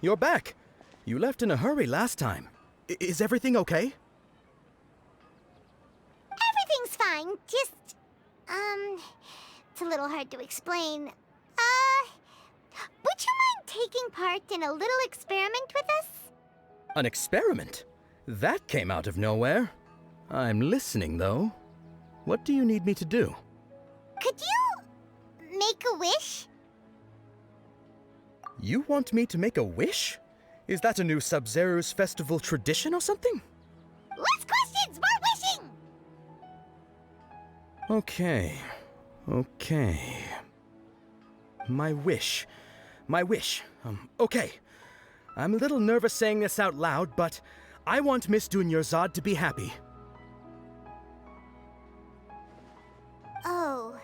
you're back. You left in a hurry last time. Is everything okay? Everything's fine, just, it's a little hard to explain. Would you mind taking part in a little experiment with us? An experiment? That came out of nowhere. I'm listening, though. What do you need me to do? Could you make a wish? You want me to make a wish? Is that a new Sub-Zero's festival tradition or something? Less questions, more wishing! Okay. My wish. Okay. I'm a little nervous saying this out loud, but I want Miss Dunyarzad to be happy. Oh.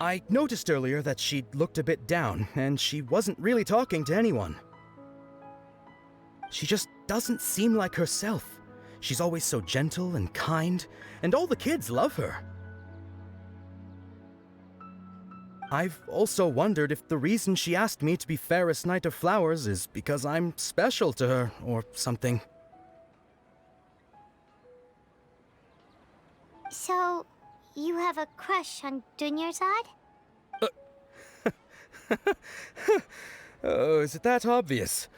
I noticed earlier that she looked a bit down, and she wasn't really talking to anyone. She just doesn't seem like herself. She's always so gentle and kind, and all the kids love her. I've also wondered if the reason she asked me to be Fairest Knight of Flowers is because I'm special to her, or something. So, you have a crush on Dunyarzad? Oh, is it that obvious?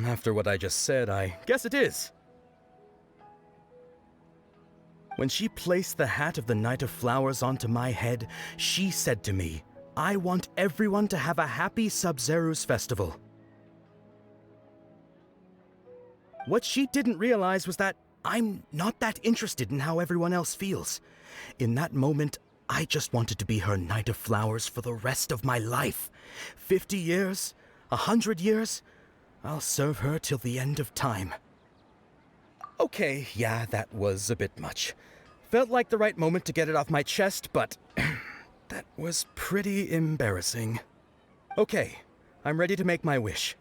After what I just said, I guess it is. When she placed the hat of the Knight of Flowers onto my head, she said to me, I want everyone to have a happy Sub-Zero's festival. What she didn't realize was that I'm not that interested in how everyone else feels. In that moment, I just wanted to be her Knight of Flowers for the rest of my life. 50 years, 100 years, I'll serve her till the end of time. Okay, yeah, that was a bit much. Felt like the right moment to get it off my chest, but that was pretty embarrassing. Okay, I'm ready to make my wish.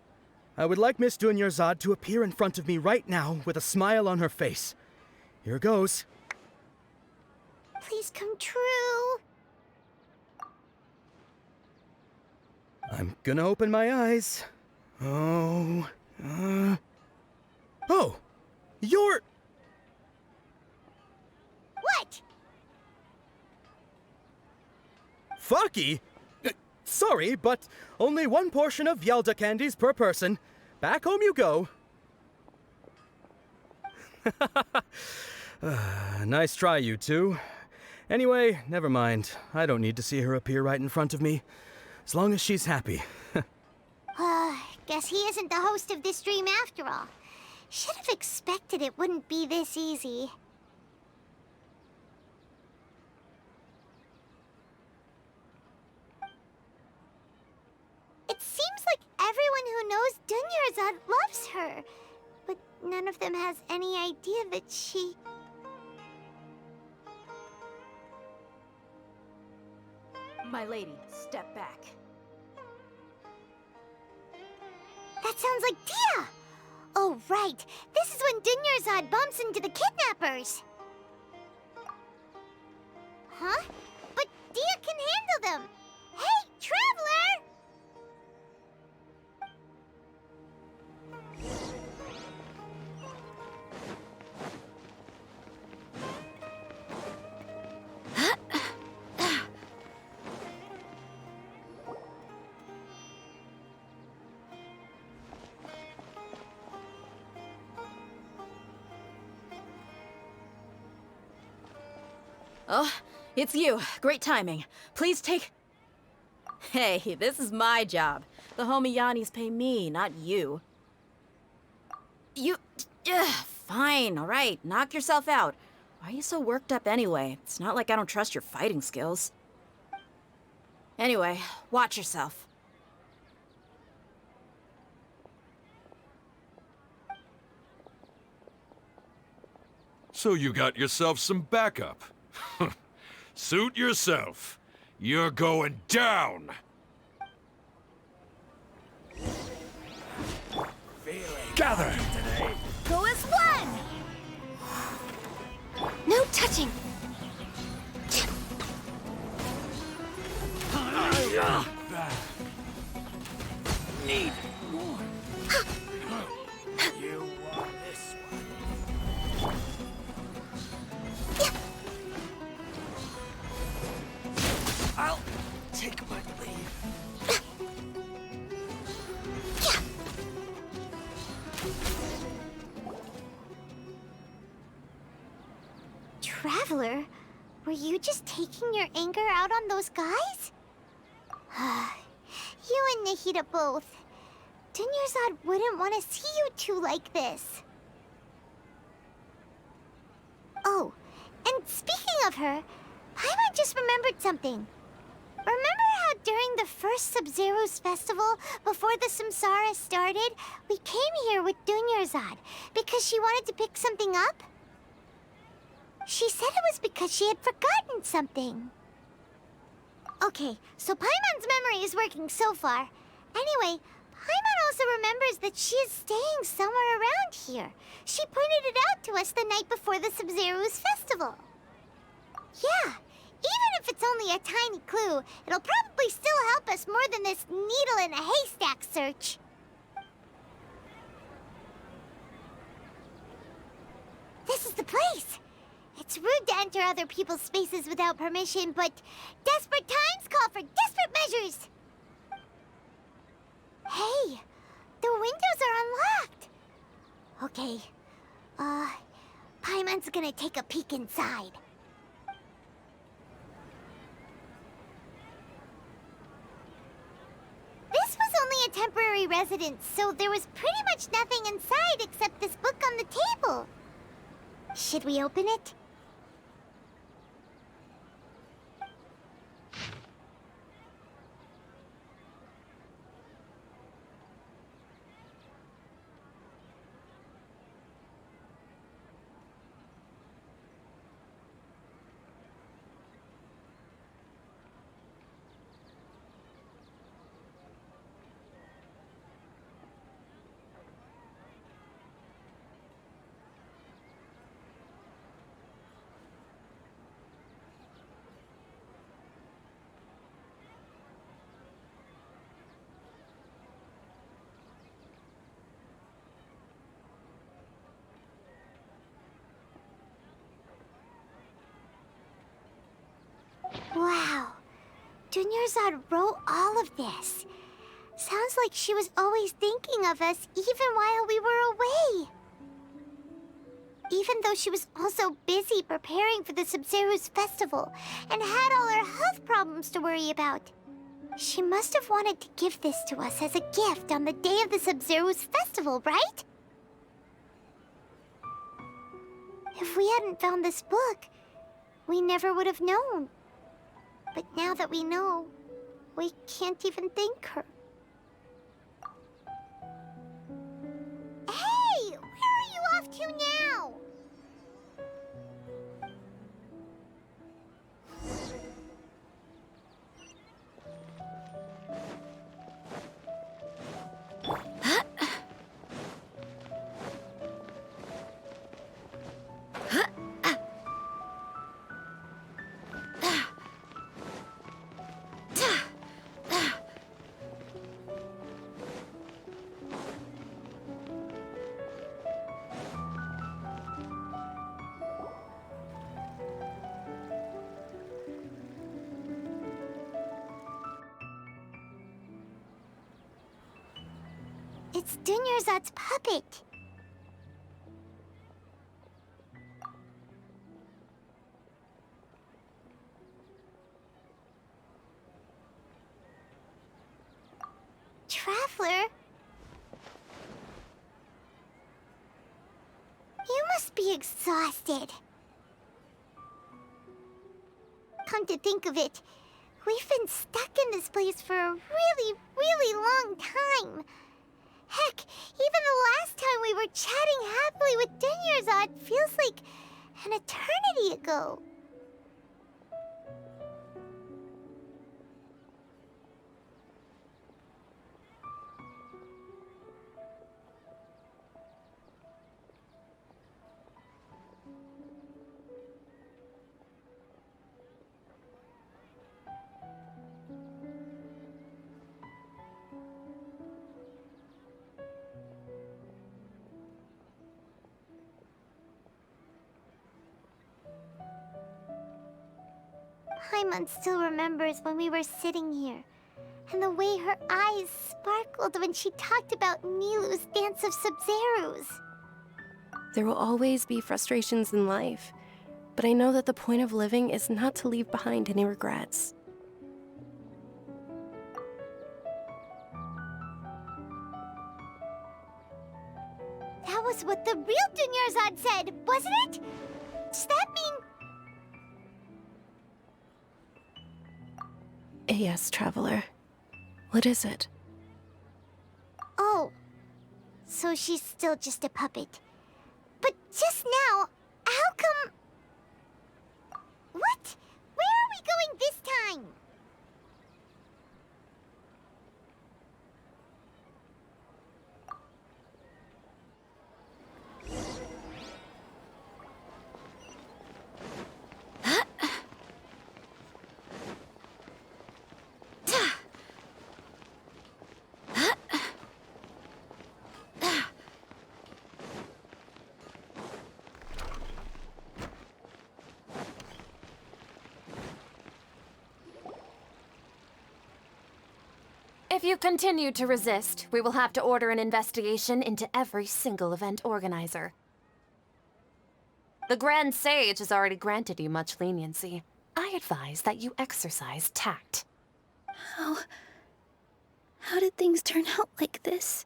I would like Miss Dunyarzad to appear in front of me right now with a smile on her face. Here goes. Please come true. I'm gonna open my eyes. Oh, you're... What? Fucky? Sorry, but only one portion of Yelda candies per person. Back home you go. Nice try, you two. Anyway, never mind. I don't need to see her appear right in front of me. As long as she's happy. Guess he isn't the host of this dream after all. Should have expected it wouldn't be this easy. It seems like everyone who knows Dunyarzad loves her, but none of them has any idea that she... My lady, step back. That sounds like Dia! Oh, right. This is when Dunyarzad bumps into the kidnappers. Huh? But Dia can handle them! Hey, Traveler! Oh, it's you. Great timing. Please take... Hey, this is my job. The homie Yannis pay me, not you. You... fine, all right. Knock yourself out. Why are you so worked up anyway? It's not like I don't trust your fighting skills. Anyway, watch yourself. So you got yourself some backup. Suit yourself. You're going down! Gather! Go as one! No touching! Traveler, were you just taking your anger out on those guys? You and Nahida both. Dunyarzad wouldn't want to see you two like this. Oh, and speaking of her, Paimon just remembered something. Remember how during the first Sub-Zero's festival, before the Samsara started, we came here with Dunyarzad because she wanted to pick something up? She said it was because she had forgotten something. Okay, so Paimon's memory is working so far. Anyway, Paimon also remembers that she is staying somewhere around here. She pointed it out to us the night before the Sub-Zero's festival. Yeah, even if it's only a tiny clue, it'll probably still help us more than this needle in a haystack search. This is the place. It's rude to enter other people's spaces without permission, but desperate times call for desperate measures. Hey, the windows are unlocked. Okay, Paimon's gonna take a peek inside. This was only a temporary residence, so there was pretty much nothing inside except this book on the table. Should we open it? Wow, Dunyarzad wrote all of this. Sounds like she was always thinking of us even while we were away. Even though she was also busy preparing for the Sub-Zero's festival and had all her health problems to worry about. She must have wanted to give this to us as a gift on the day of the Sub-Zero's festival, right? If we hadn't found this book, we never would have known. But now that we know, we can't even thank her. Hey! Where are you off to now? It's Dunyarzad's puppet. Traveler? You must be exhausted. Come to think of it, we've been stuck in this place for a really, really long time. Heck, even the last time we were chatting happily with Dunyarzad feels like an eternity ago. Paimon still remembers when we were sitting here, and the way her eyes sparkled when she talked about Nilou's dance of Sub-Zeros. There will always be frustrations in life, but I know that the point of living is not to leave behind any regrets. That was what the real Dunyarzad said, wasn't it? Does that mean... Yes, Traveler. What is it? Oh, so she's still just a puppet. But just now, how come... What? Where are we going this time? If you continue to resist, we will have to order an investigation into every single event organizer. The Grand Sage has already granted you much leniency. I advise that you exercise tact. How did things turn out like this?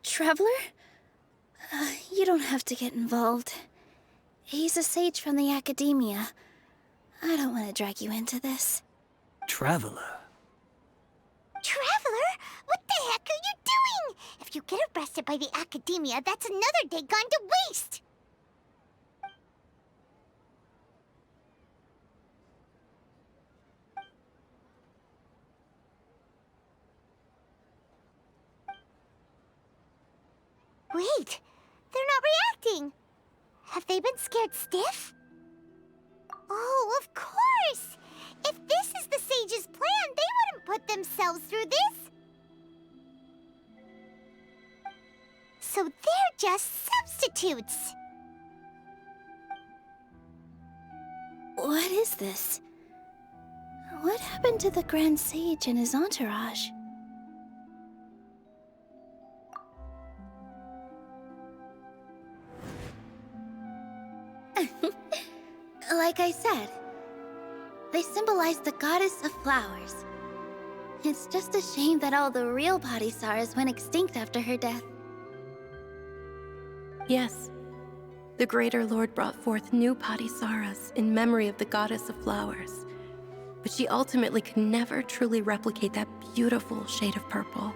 Traveler? You don't have to get involved. He's a sage from the academia. I don't want to drag you into this. Traveler? Traveler? What the heck are you doing? If you get arrested by the academia, that's another day gone to waste! Wait, they're not reacting. Have they been scared stiff? Oh, of course! If this is the sage's plan, they wouldn't put themselves through this. So they're just substitutes. What is this? What happened to the Grand Sage and his entourage? Like I said, they symbolize the goddess of flowers. It's just a shame that all the real Padisarahs went extinct after her death. Yes. The Greater Lord brought forth new Padisarahs in memory of the goddess of flowers. But she ultimately could never truly replicate that beautiful shade of purple.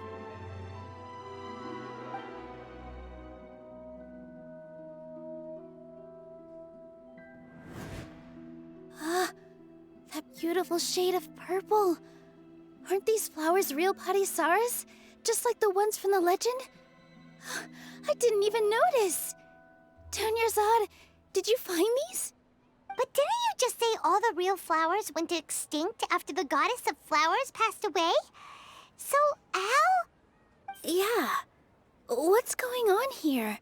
That beautiful shade of purple. Aren't these flowers real Padisarahs? Just like the ones from the legend? I didn't even notice. Dunyarzad, did you find these? But didn't you just say all the real flowers went extinct after the goddess of flowers passed away? So, how? Yeah. What's going on here?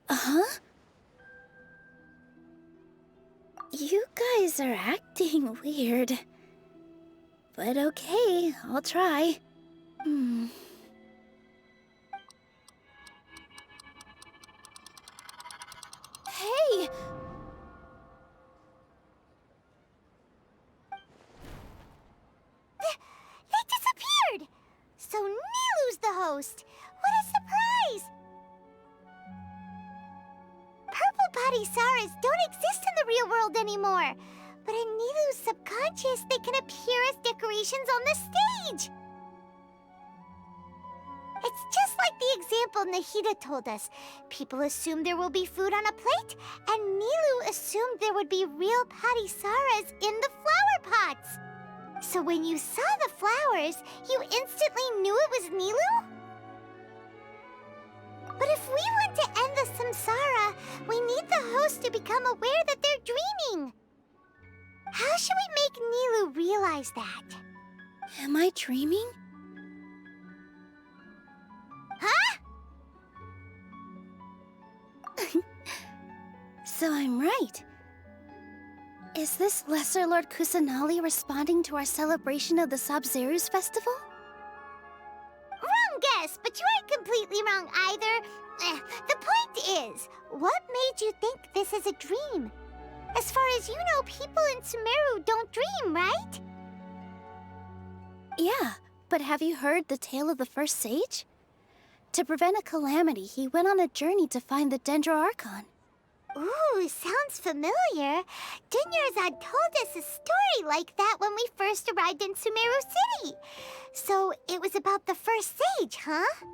Huh? You guys are acting weird. But okay, I'll try. Hey! They disappeared! So Nilu's the host! What a surprise! Purple Padisarahs don't exist in the real world anymore. But in Nilu's subconscious, they can appear as decorations on the stage. It's just like the example Nahida told us. People assume there will be food on a plate, and Nilu assumed there would be real Padisarahs in the flower pots. So when you saw the flowers, you instantly knew it was Nilu? But if we want to end the samsara, we need the host to become aware that they're dreaming. How should we make Nilu realize that? Am I dreaming? Huh? So I'm right. Is this Lesser Lord Kusanali responding to our celebration of the Sub-Zeru's festival? Wrong guess, but you aren't completely wrong either. The point is, what made you think this is a dream? As far as you know, people in Sumeru don't dream, right? Yeah, but have you heard the tale of the first sage? To prevent a calamity, he went on a journey to find the Dendro Archon. Ooh, sounds familiar. Dunyarzad told us a story like that when we first arrived in Sumeru City. So it was about the first sage, huh?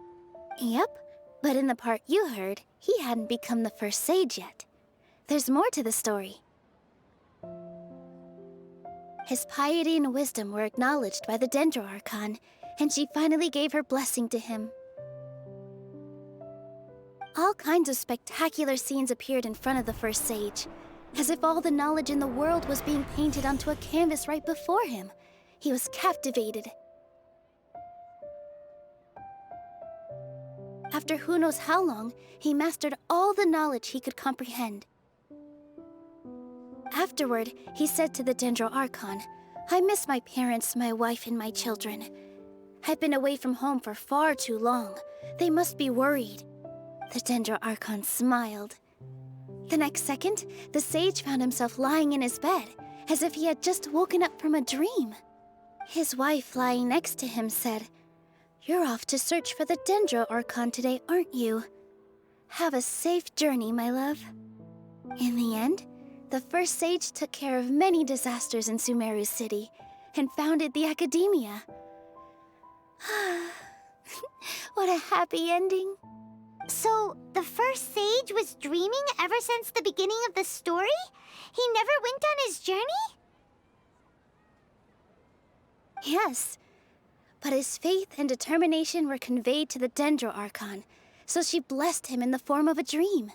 Yep, but in the part you heard, he hadn't become the first sage yet. There's more to the story. His piety and wisdom were acknowledged by the Dendro Archon, and she finally gave her blessing to him. All kinds of spectacular scenes appeared in front of the first sage, as if all the knowledge in the world was being painted onto a canvas right before him. He was captivated. After who knows how long, he mastered all the knowledge he could comprehend. Afterward, he said to the Dendro Archon, "I miss my parents, my wife, and my children. I've been away from home for far too long. They must be worried." The Dendro Archon smiled. The next second, the sage found himself lying in his bed, as if he had just woken up from a dream. His wife, lying next to him, said, "You're off to search for the Dendro Archon today, aren't you? Have a safe journey, my love." In the end, the first sage took care of many disasters in Sumeru City and founded the Academia. What a happy ending. So, the first sage was dreaming ever since the beginning of the story? He never went on his journey? Yes, but his faith and determination were conveyed to the Dendro Archon, so she blessed him in the form of a dream.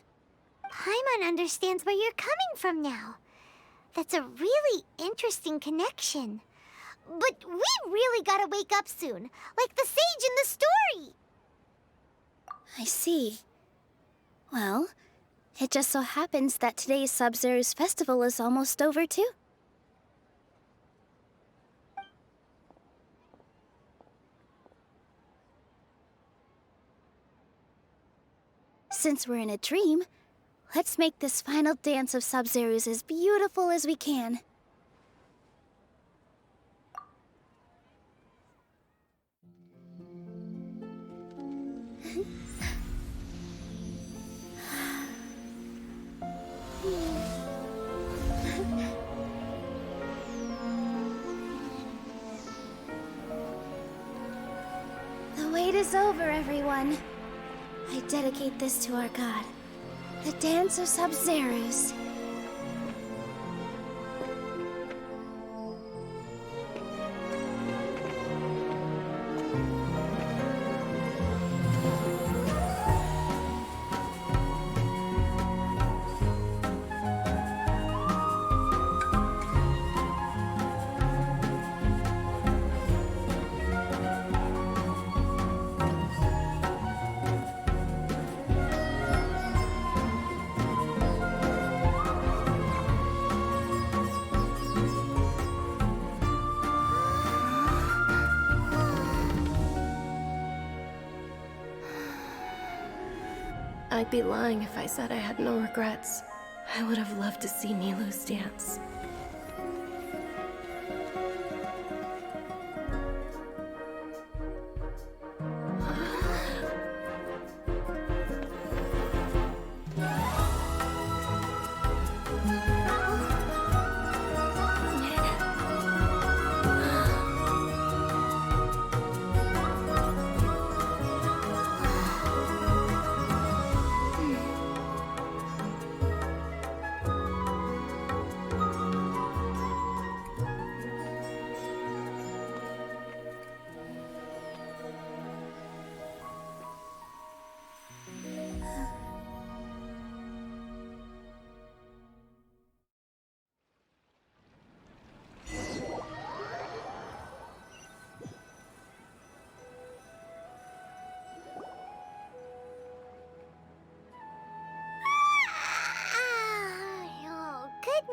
Paimon understands where you're coming from now. That's a really interesting connection. But we really gotta wake up soon, like the sage in the story! I see. Well, it just so happens that today's Sub-Zeru's festival is almost over, too. Since we're in a dream, let's make this final dance of Sub-Zeru's as beautiful as we can. The wait is over, everyone. I dedicate this to our god, the dance of Sub-Zeru's. I'd be lying if I said I had no regrets. I would have loved to see Nilou's dance.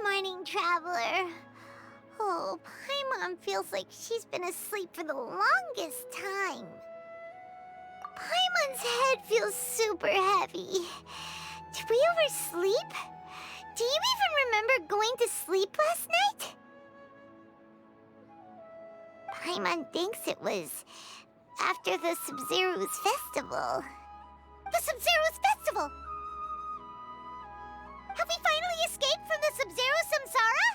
morning, Traveler. Oh, Paimon feels like she's been asleep for the longest time. Paimon's head feels super heavy. Did we oversleep? Do you even remember going to sleep last night? Paimon thinks it was after the Sub-Zero's festival. The Sub-Zero's festival! Have we finally escaped from the Sub-Zero Samsara?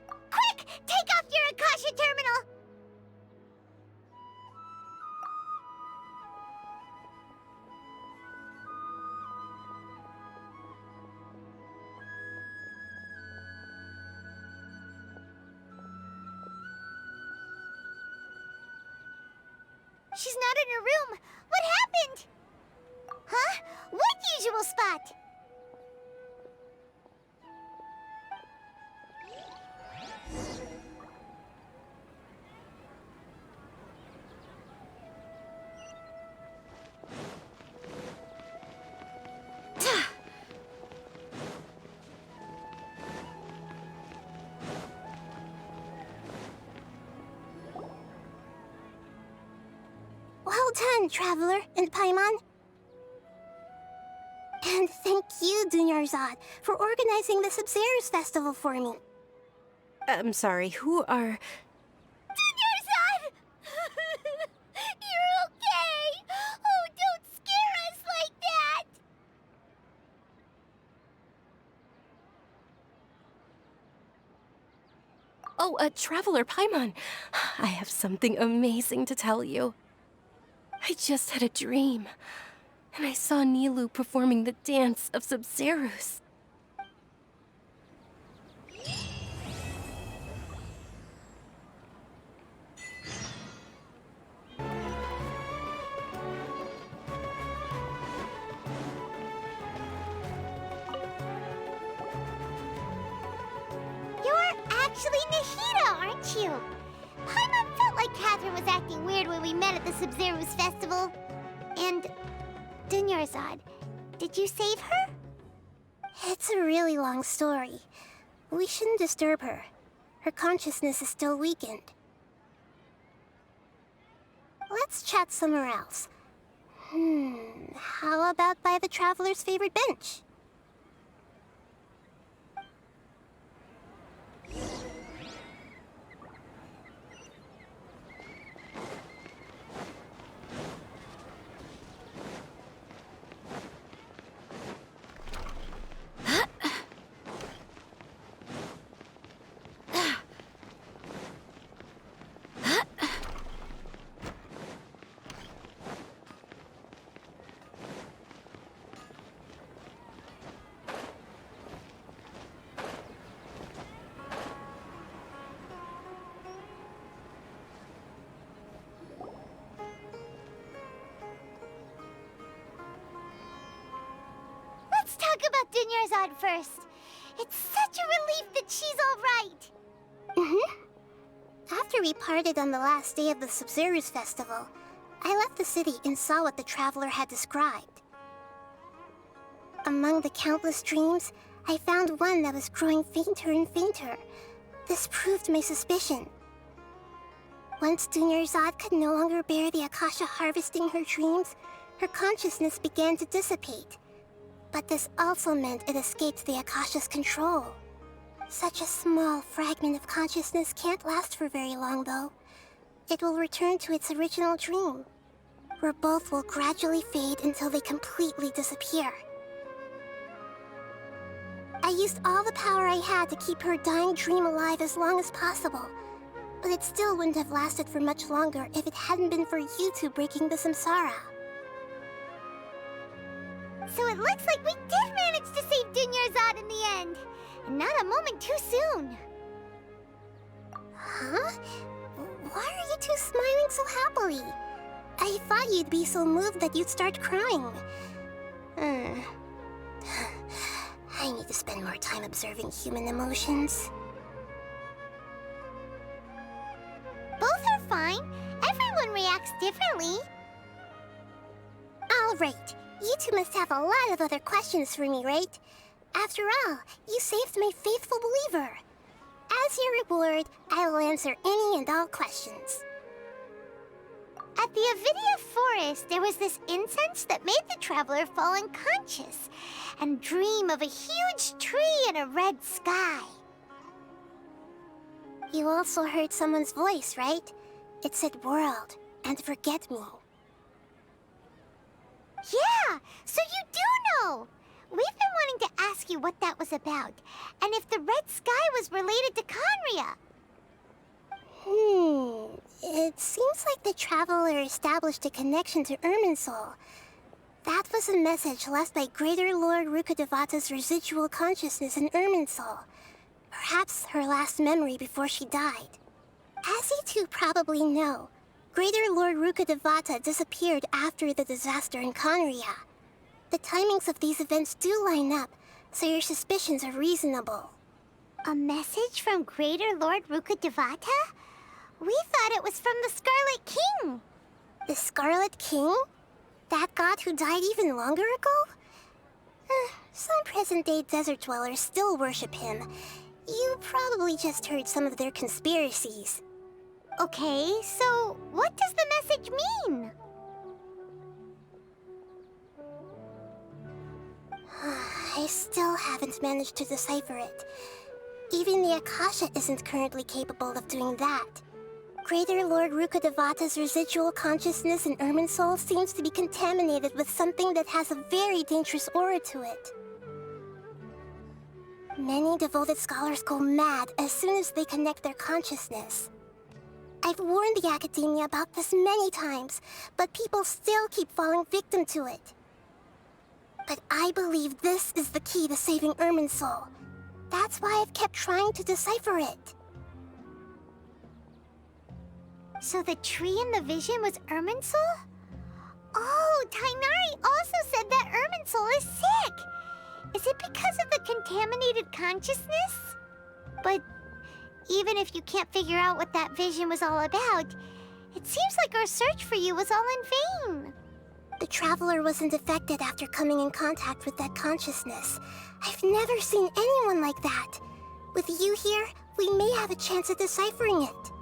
Quick! Take off your Akasha terminal! She's not in her room. What happened? Huh? What usual spot? Well done, Traveler and Paimon. And thank you, Dunyarzad, for organizing the Sub-Zero's festival for me. I'm sorry, who are... Dunyarzad! You're okay! Oh, don't scare us like that! Oh, Traveler Paimon. I have something amazing to tell you. I just had a dream, and I saw Nilou performing the dance of Sub-Zeros. You're actually Nahida, aren't you? Paimon felt like Catherine was acting weird when we met at the Sub-Zero's festival. And Dunyarzad, did you save her? It's a really long story. We shouldn't disturb her. Her consciousness is still weakened. Let's chat somewhere else. How about by the Traveler's favorite bench? Let's talk about Dunyarzad first. It's such a relief that she's all right. After we parted on the last day of the Sub-Zero's festival, I left the city and saw what the Traveler had described. Among the countless dreams, I found one that was growing fainter and fainter. This proved my suspicion. Once Dunyarzad could no longer bear the Akasha harvesting her dreams, her consciousness began to dissipate. But this also meant it escaped the Akasha's control. Such a small fragment of consciousness can't last for very long, though. It will return to its original dream, where both will gradually fade until they completely disappear. I used all the power I had to keep her dying dream alive as long as possible, but it still wouldn't have lasted for much longer if it hadn't been for you two breaking the samsara. So it looks like we did manage to save Dunyarzad in the end, and not a moment too soon. Huh? Why are you two smiling so happily? I thought you'd be so moved that you'd start crying. I need to spend more time observing human emotions. Both are fine. Everyone reacts differently. All right. You two must have a lot of other questions for me, right? After all, you saved my faithful believer. As your reward, I will answer any and all questions. At the Avidia Forest, there was this incense that made the traveler fall unconscious and dream of a huge tree and a red sky. You also heard someone's voice, right? It said world and forget me. Yeah, so you do know! We've been wanting to ask you what that was about, and if the red sky was related to Conria. It seems like the traveler established a connection to Irminsul. That was a message left by Greater Lord Rukkhadevata's residual consciousness in Irminsul. Perhaps her last memory before she died. As you two probably know, Greater Lord Rukkhadevata disappeared after the disaster in Conria. The timings of these events do line up, so your suspicions are reasonable. A message from Greater Lord Rukkhadevata? We thought it was from the Scarlet King. The Scarlet King? That god who died even longer ago? Some present-day desert dwellers still worship him. You probably just heard some of their conspiracies. Okay, so what does the message mean? I still haven't managed to decipher it. Even the Akasha isn't currently capable of doing that. Greater Lord Rukkhadevata's residual consciousness in Irminsul seems to be contaminated with something that has a very dangerous aura to it. Many devoted scholars go mad as soon as they connect their consciousness. I've warned the Academia about this many times, but people still keep falling victim to it. But I believe this is the key to saving Irminsul. That's why I've kept trying to decipher it. So the tree in the vision was Irminsul? Oh, Tainari also said that Irminsul is sick! Is it because of the contaminated consciousness? But even if you can't figure out what that vision was all about, it seems like our search for you was all in vain. The Traveler wasn't affected after coming in contact with that consciousness. I've never seen anyone like that. With you here, we may have a chance at deciphering it.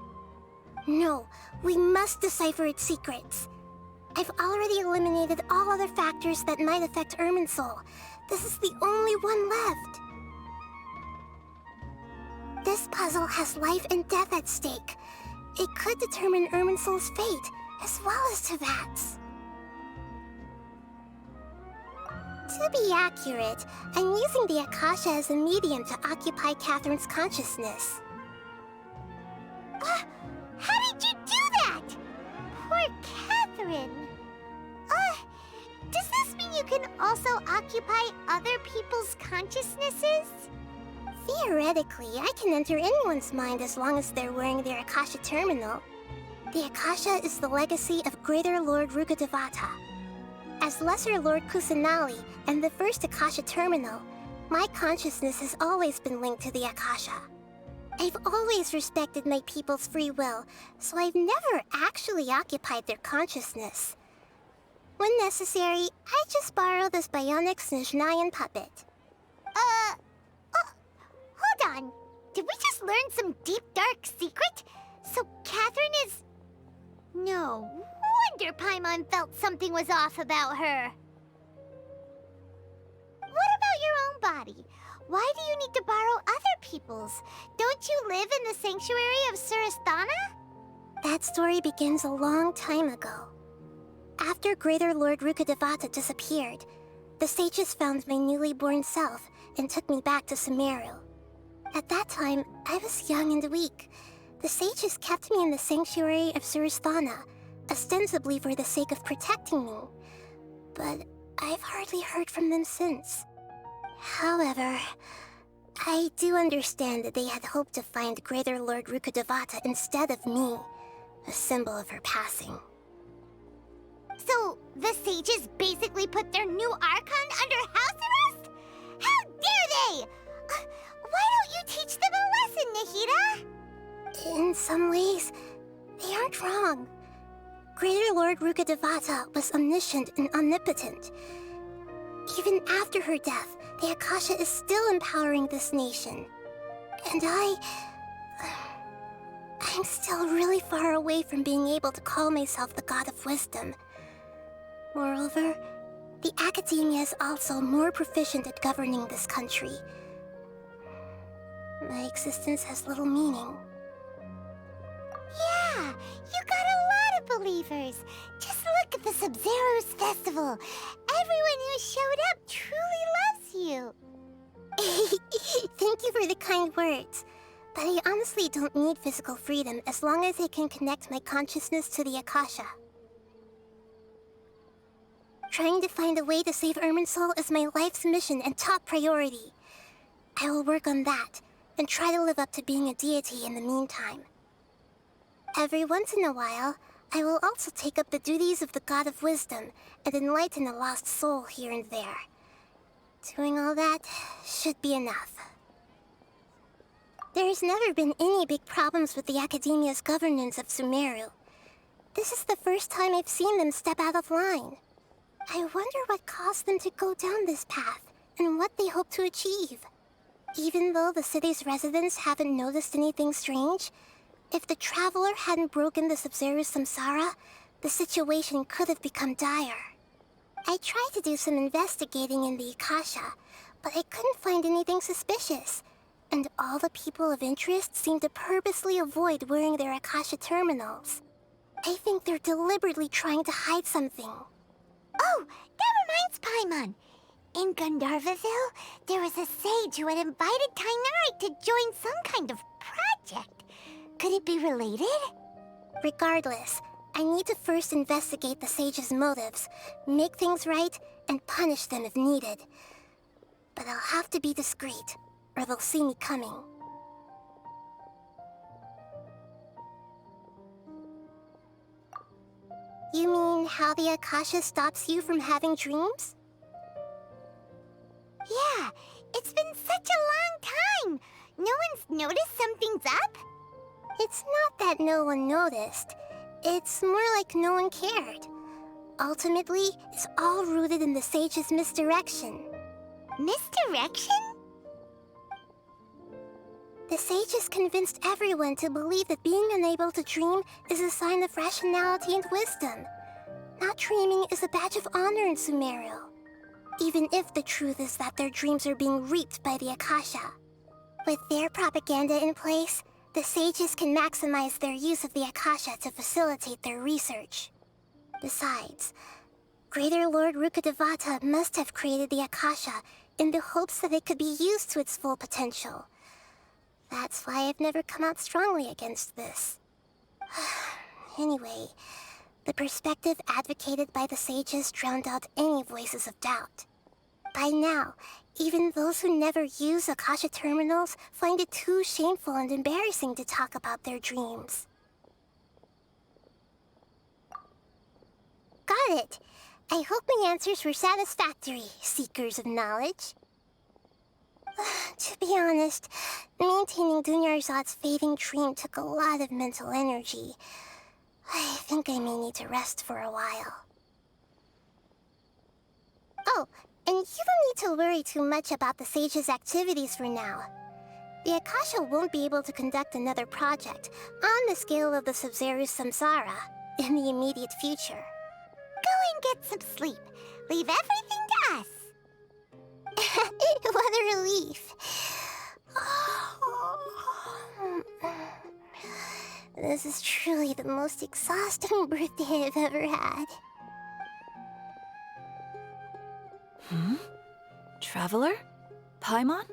No, we must decipher its secrets. I've already eliminated all other factors that might affect Irminsul. This is the only one left. This puzzle has life and death at stake. It could determine Irminsul's fate, as well as Tevat's. To be accurate, I'm using the Akasha as a medium to occupy Catherine's consciousness. How did you do that? Poor Catherine. Does this mean you can also occupy other people's consciousnesses? Theoretically, I can enter anyone's mind as long as they're wearing their Akasha terminal. The Akasha is the legacy of Greater Lord Rukkhadevata. As Lesser Lord Kusanali and the first Akasha terminal, my consciousness has always been linked to the Akasha. I've always respected my people's free will, so I've never actually occupied their consciousness. When necessary, I just borrow this bionic Snezhnayan puppet. Hold on. Did we just learn some deep, dark secret? So Catherine is... No wonder Paimon felt something was off about her. What about your own body? Why do you need to borrow other people's? Don't you live in the sanctuary of Surasthana? That story begins a long time ago. After Greater Lord Rukkhadevata disappeared, the sages found my newly born self and took me back to Sumeru. At that time, I was young and weak. The sages kept me in the sanctuary of Surasthana, ostensibly for the sake of protecting me. But I've hardly heard from them since. However, I do understand that they had hoped to find Greater Lord Rukkhadevata instead of me, a symbol of her passing. So, the sages basically put their new Archon under house arrest? How dare they! Why don't you teach them a lesson, Nahida? In some ways, they aren't wrong. Greater Lord Rukkhadevata was omniscient and omnipotent. Even after her death, the Akasha is still empowering this nation. And I'm still really far away from being able to call myself the God of Wisdom. Moreover, the Academia is also more proficient at governing this country. My existence has little meaning. Yeah, you got a lot of believers. Just look at the Sub-Zero's festival. Everyone who showed up truly loves you. Thank you for the kind words. But I honestly don't need physical freedom as long as I can connect my consciousness to the Akasha. Trying to find a way to save Irminsul is my life's mission and top priority. I will work on that, and try to live up to being a deity in the meantime. Every once in a while, I will also take up the duties of the God of Wisdom and enlighten a lost soul here and there. Doing all that should be enough. There's never been any big problems with the Academia's governance of Sumeru. This is the first time I've seen them step out of line. I wonder what caused them to go down this path, and what they hope to achieve. Even though the city's residents haven't noticed anything strange, if the Traveler hadn't broken the Sub-Zero's samsara, the situation could have become dire. I tried to do some investigating in the Akasha, but I couldn't find anything suspicious. And all the people of interest seem to purposely avoid wearing their Akasha terminals. I think they're deliberately trying to hide something. Oh, that reminds Paimon. In Gandharvaville, there was a sage who had invited Tainari to join some kind of project. Could it be related? Regardless, I need to first investigate the sage's motives, make things right, and punish them if needed. But I'll have to be discreet, or they'll see me coming. You mean how the Akasha stops you from having dreams? Yeah, it's been such a long time. No one's noticed something's up? It's not that no one noticed. It's more like no one cared. Ultimately, it's all rooted in the sage's misdirection. Misdirection? The sage has convinced everyone to believe that being unable to dream is a sign of rationality and wisdom. Not dreaming is a badge of honor in Sumeru, even if the truth is that their dreams are being reaped by the Akasha. With their propaganda in place, the sages can maximize their use of the Akasha to facilitate their research. Besides, Greater Lord Rukkhadevata must have created the Akasha in the hopes that it could be used to its full potential. That's why I've never come out strongly against this. Anyway, the perspective advocated by the sages drowned out any voices of doubt. By now, even those who never use Akasha terminals find it too shameful and embarrassing to talk about their dreams. Got it! I hope my answers were satisfactory, seekers of knowledge. To be honest, maintaining Dunyarzad's fading dream took a lot of mental energy. I think I may need to rest for a while. Oh, and you don't need to worry too much about the sage's activities for now. The Akasha won't be able to conduct another project on the scale of the Sub-Zero's samsara in the immediate future. Go and get some sleep. Leave everything to us. What a relief. This is truly the most exhausting birthday I've ever had. Traveler? Paimon?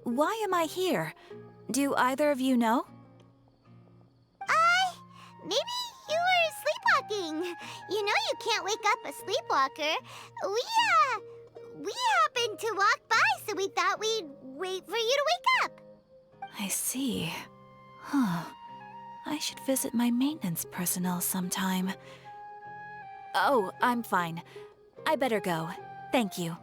Why am I here? Do either of you know? Maybe you were sleepwalking. You know you can't wake up a sleepwalker. We happened to walk by, so we thought we'd wait for you to wake up. I see. Huh. I should visit my maintenance personnel sometime. Oh, I'm fine. I better go. Thank you.